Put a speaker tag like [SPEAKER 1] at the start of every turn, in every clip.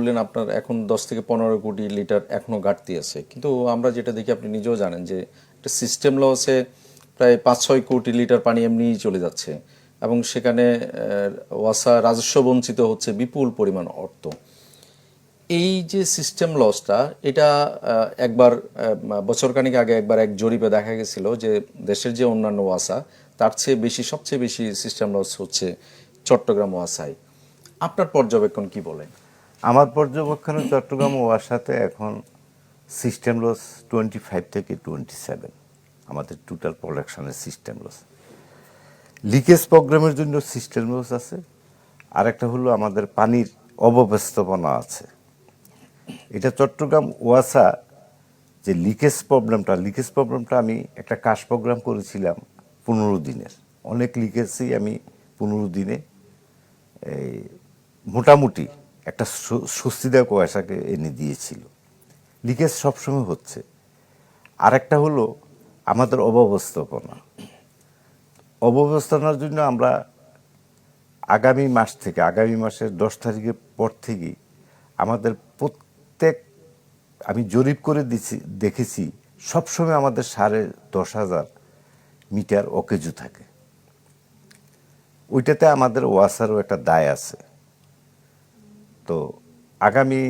[SPEAKER 1] বললেন আপনার এখন 10 থেকে 15 কোটি লিটার এখনও ঘাটতি আছে, কিন্তু আমরা যেটা দেখি আপনি নিজেও জানেন যে একটা সিস্টেম লসে প্রায় 5-6 কোটি লিটার পানি এমনিই চলে যাচ্ছে, এবং সেখানে ওয়াসা রাজস্ব বঞ্চিত হচ্ছে বিপুল পরিমাণ অর্থ। এই যে সিস্টেম লসটা, এটা একবার বছরখানেক আগে একবার এক জরিপে দেখা গেছিল যে দেশের যে অন্যান্য ওয়াসা তার চেয়ে বেশি, সবচেয়ে বেশি সিস্টেম লস হচ্ছে চট্টগ্রাম ওয়াসায়। আপনার পর্যবেক্ষণ কি বলে?
[SPEAKER 2] আমার পর্যবেক্ষণে চট্টগ্রাম ওয়াসাতে এখন সিস্টেম লস 25 থেকে 27 আমাদের টোটাল প্রোডাকশনের সিস্টেম লস। লিকেজ প্রোগ্রামের জন্য সিস্টেম লস আছে, আর একটা হলো আমাদের পানির অব্যবস্থাপনা আছে। এটা চট্টগ্রাম ওয়াসা যে লিকেজ প্রবলেমটা আমি একটা কাজ প্রোগ্রাম করেছিলাম 15 দিনের। অনেক লিকেজই আমি 15 দিনে এই মোটামুটি একটা স্বস্তিদায়ক ওয়াসাকে এনে দিয়েছিল। লিকেজ সবসময় হচ্ছে। আর একটা হলো আমাদের অব্যবস্থাপনার জন্য আমরা আগামী মাসের 10 তারিখের পর থেকেই আমাদের প্রত্যেক, আমি জরিপ করে দেখেছি সবসময় আমাদের 10,500 মিটার অকেজু থাকে। ওইটাতে আমাদের ওয়াসারও একটা দায় আছে। তো আগামী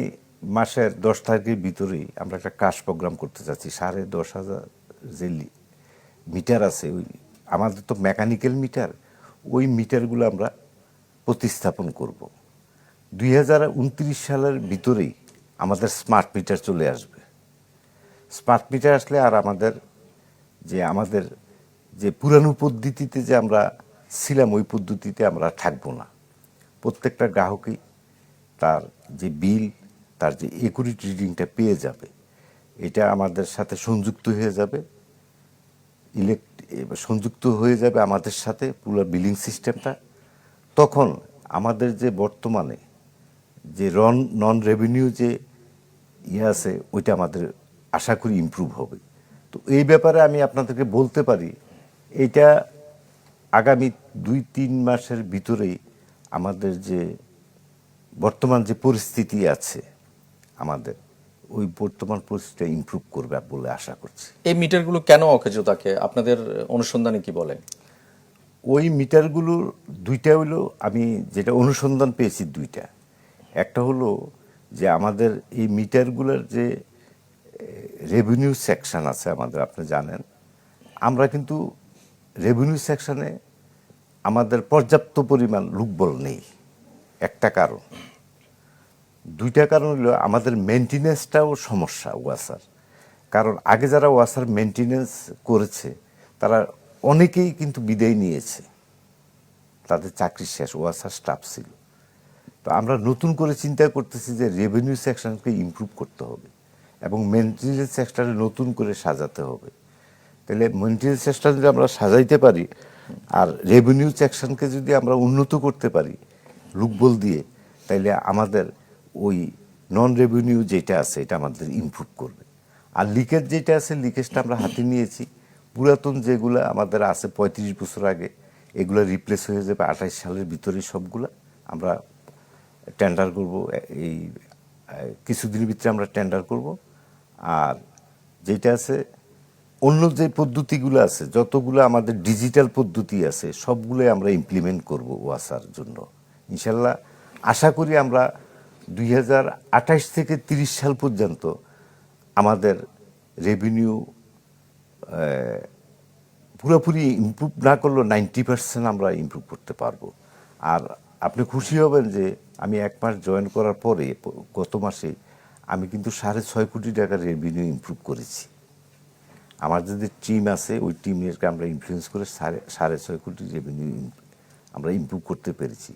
[SPEAKER 2] মাসের 10 তারিখের ভিতরেই আমরা একটা কাজ প্রোগ্রাম করতে চাচ্ছি। 10,500 যে মিটার আছে, ওই আমাদের তো মেকানিক্যাল মিটার, ওই মিটারগুলো আমরা প্রতিস্থাপন করব। 2029 সালের ভিতরেই আমাদের স্মার্ট মিটার চলে আসবে। স্মার্ট মিটার আসলে আর আমাদের যে পুরানো পদ্ধতিতে যে আমরা ছিলাম, ওই পদ্ধতিতে আমরা থাকবো না। প্রত্যেকটা গ্রাহকই তার যে বিল, তার যে একুরেট রিডিংটা পেয়ে যাবে। এটা আমাদের সাথে সংযুক্ত হয়ে যাবে, আমাদের সাথে পুরো বিলিং সিস্টেমটা। তখন আমাদের যে বর্তমানে যে নন রেভিনিউ যে আছে, ওইটা আমাদের আশা করি ইমপ্রুভ হবে। তো এই ব্যাপারে আমি আপনাদেরকে বলতে পারি, এইটা আগামী 2-3 মাসের ভিতরেই আমাদের যে বর্তমান যে পরিস্থিতি আছে আমাদের, ওই বর্তমান পরিস্থিতিটা ইমপ্রুভ করবে বলে আশা করছি।
[SPEAKER 1] এই মিটারগুলো কেন অকেজো থাকে আপনাদের অনুসন্ধানে কি বলে?
[SPEAKER 2] ওই মিটারগুলোর দুইটা হলো, আমি যেটা অনুসন্ধান পেয়েছি দুইটা। একটা হলো যে আমাদের এই মিটারগুলোর যে রেভিনিউ সেকশন আছে আমাদের, আপনি জানেন আমরা কিন্তু রেভিনিউ সেকশনে আমাদের পর্যাপ্ত পরিমাণ লোকবল নেই। একটা কারণ। দুইটা কারণ হলো আমাদের মেনটেনেন্সটাও সমস্যা ওয়াসার। কারণ আগে যারা ওয়াসার মেনটেনেন্স করেছে তারা অনেকেই কিন্তু বিদায় নিয়েছে, তাদের চাকরি শেষ, ওয়াসার স্টাফ ছিল। তো আমরা নতুন করে চিন্তা করতেছি যে রেভিনিউ সেকশনকে ইমপ্রুভ করতে হবে এবং মেনটেনেন্স সেকশনে নতুন করে সাজাতে হবে। তাহলে মেনটেনেন্স সেকশন যদি আমরা সাজাইতে পারি আর রেভিনিউ সেকশনকে যদি আমরা উন্নত করতে পারি লোকবল দিয়ে, তাইলে আমাদের ওই নন রেভিনিউ যেটা আছে এটা আমাদের ইমপ্রুভ করবে। আর লিকেজ যেটা আছে, লিকেজটা আমরা হাতে নিয়েছি। পুরাতন যেগুলো আমাদের আছে 35 বছর আগে, এগুলো রিপ্লেস হয়ে যাবে 28 সালের ভিতরে। সবগুলো আমরা টেন্ডার করব, এই কিছুদিনের ভিতরে আমরা টেন্ডার করব। আর যেটা আছে অন্য যে পদ্ধতিগুলো আছে, যতগুলো আমাদের ডিজিটাল পদ্ধতি আছে, সবগুলোই আমরা ইমপ্লিমেন্ট করব ওয়াসার জন্য ইনশাল্লাহ। আশা করি আমরা 2028 থেকে 30 সাল পর্যন্ত আমাদের রেভিনিউ পুরোপুরি ইমপ্রুভ না করলেও 90% আমরা ইমপ্রুভ করতে পারবো। আর আপনি খুশি হবেন যে আমি 1 মাস জয়েন করার পরে গত মাসে আমি কিন্তু 6.5 কোটি টাকার রেভিনিউ ইমপ্রুভ করেছি। আমার যে টিম আছে, ওই টিমকে আমরা ইনফ্লুয়েন্স করে 6.5 কোটি রেভিনিউ আমরা ইমপ্রুভ করতে পেরেছি।